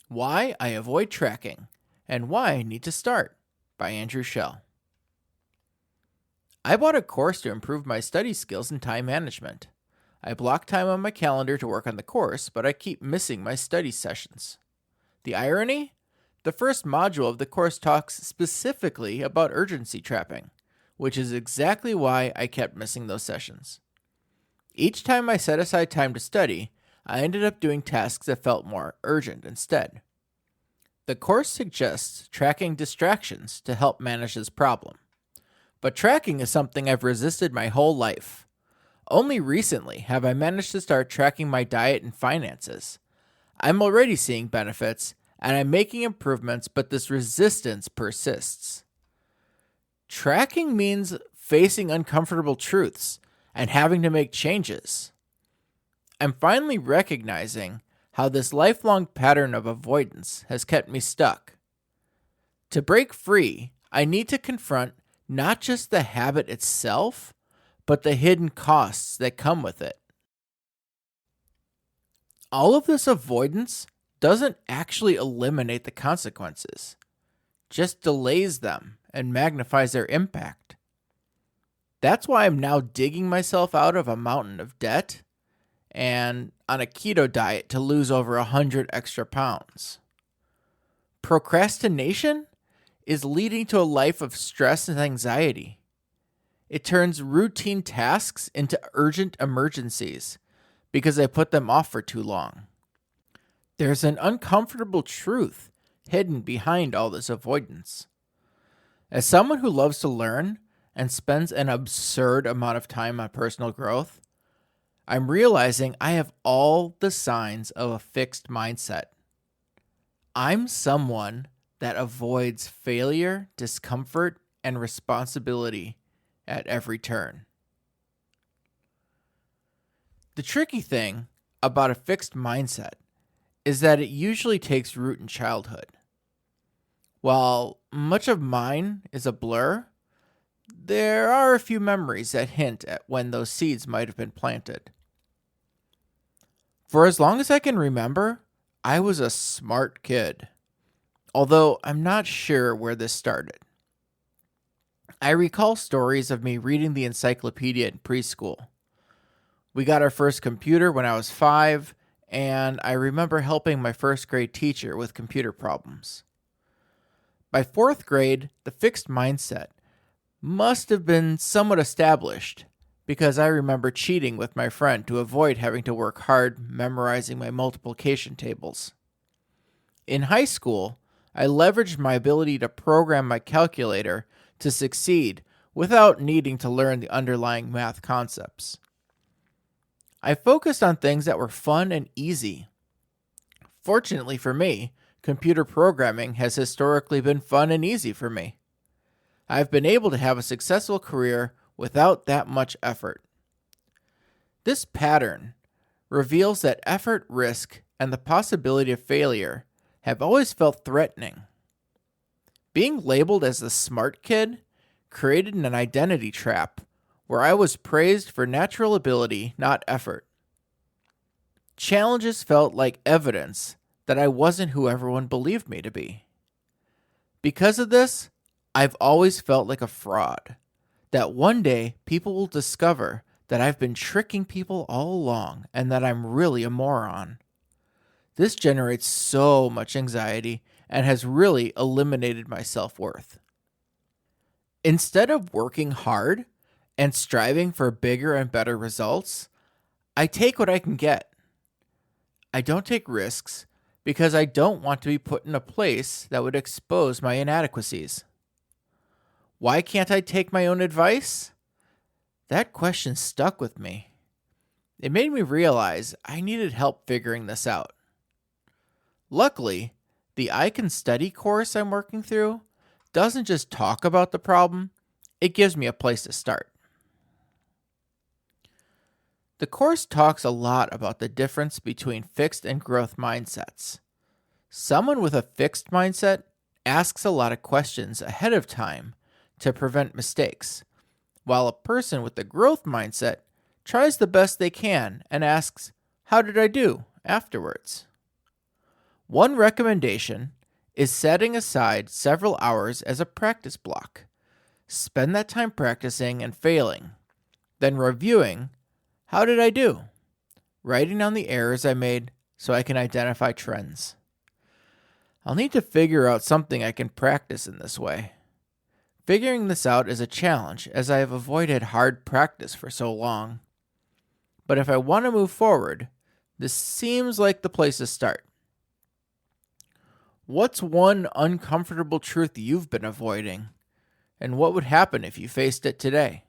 Why I Avoid Tracking and Why I Need to Start by Andrew Shell. I bought a course to improve my study skills and time management. I block time on my calendar to work on the course, but I keep missing my study sessions. The irony? The first module of the course talks specifically about urgency trapping, which is exactly why I kept missing those sessions. Each time I set aside time to study, I ended up doing tasks that felt more urgent instead. The course suggests tracking distractions to help manage this problem. But tracking is something I've resisted my whole life. Only recently have I managed to start tracking my diet and finances. I'm already seeing benefits, and I'm making improvements, but this resistance persists. Tracking means facing uncomfortable truths and having to make changes. I'm finally recognizing how this lifelong pattern of avoidance has kept me stuck. To break free, I need to confront not just the habit itself, but the hidden costs that come with it. All of this avoidance doesn't actually eliminate the consequences, just delays them and magnifies their impact. That's why I'm now digging myself out of a mountain of debt and on a keto diet to lose over 100 extra pounds. Procrastination is leading to a life of stress and anxiety. It turns routine tasks into urgent emergencies because I put them off for too long. There's an uncomfortable truth hidden behind all this avoidance. As someone who loves to learn and spends an absurd amount of time on personal growth, I'm realizing I have all the signs of a fixed mindset. I'm someone that avoids failure, discomfort, and responsibility at every turn. The tricky thing about a fixed mindset is that it usually takes root in childhood. While much of mine is a blur, there are a few memories that hint at when those seeds might have been planted. For as long as I can remember, I was a smart kid, although I'm not sure where this started. I recall stories of me reading the encyclopedia in preschool. We got our first computer when I was 5, and I remember helping my first grade teacher with computer problems. By 4th grade, the fixed mindset must have been somewhat established because I remember cheating with my friend to avoid having to work hard memorizing my multiplication tables. In high school, I leveraged my ability to program my calculator to succeed without needing to learn the underlying math concepts. I focused on things that were fun and easy. Fortunately for me, computer programming has historically been fun and easy for me. I've been able to have a successful career without that much effort. This pattern reveals that effort, risk, and the possibility of failure have always felt threatening. Being labeled as the smart kid created an identity trap where I was praised for natural ability, not effort. Challenges felt like evidence that I wasn't who everyone believed me to be. Because of this, I've always felt like a fraud, that one day people will discover that I've been tricking people all along and that I'm really a moron. This generates so much anxiety and has really eliminated my self-worth. Instead of working hard and striving for bigger and better results, I take what I can get. I don't take risks because I don't want to be put in a place that would expose my inadequacies. Why can't I take my own advice? That question stuck with me. It made me realize I needed help figuring this out. Luckily, the I Can Study course I'm working through doesn't just talk about the problem, it gives me a place to start. The course talks a lot about the difference between fixed and growth mindsets. Someone with a fixed mindset asks a lot of questions ahead of time to prevent mistakes, while a person with a growth mindset tries the best they can and asks, "How did I do?" afterwards. One recommendation is setting aside several hours as a practice block. Spend that time practicing and failing, then reviewing how did I do? Writing down the errors I made so I can identify trends. I'll need to figure out something I can practice in this way. Figuring this out is a challenge as I have avoided hard practice for so long. But if I want to move forward, this seems like the place to start. What's one uncomfortable truth you've been avoiding? And what would happen if you faced it today?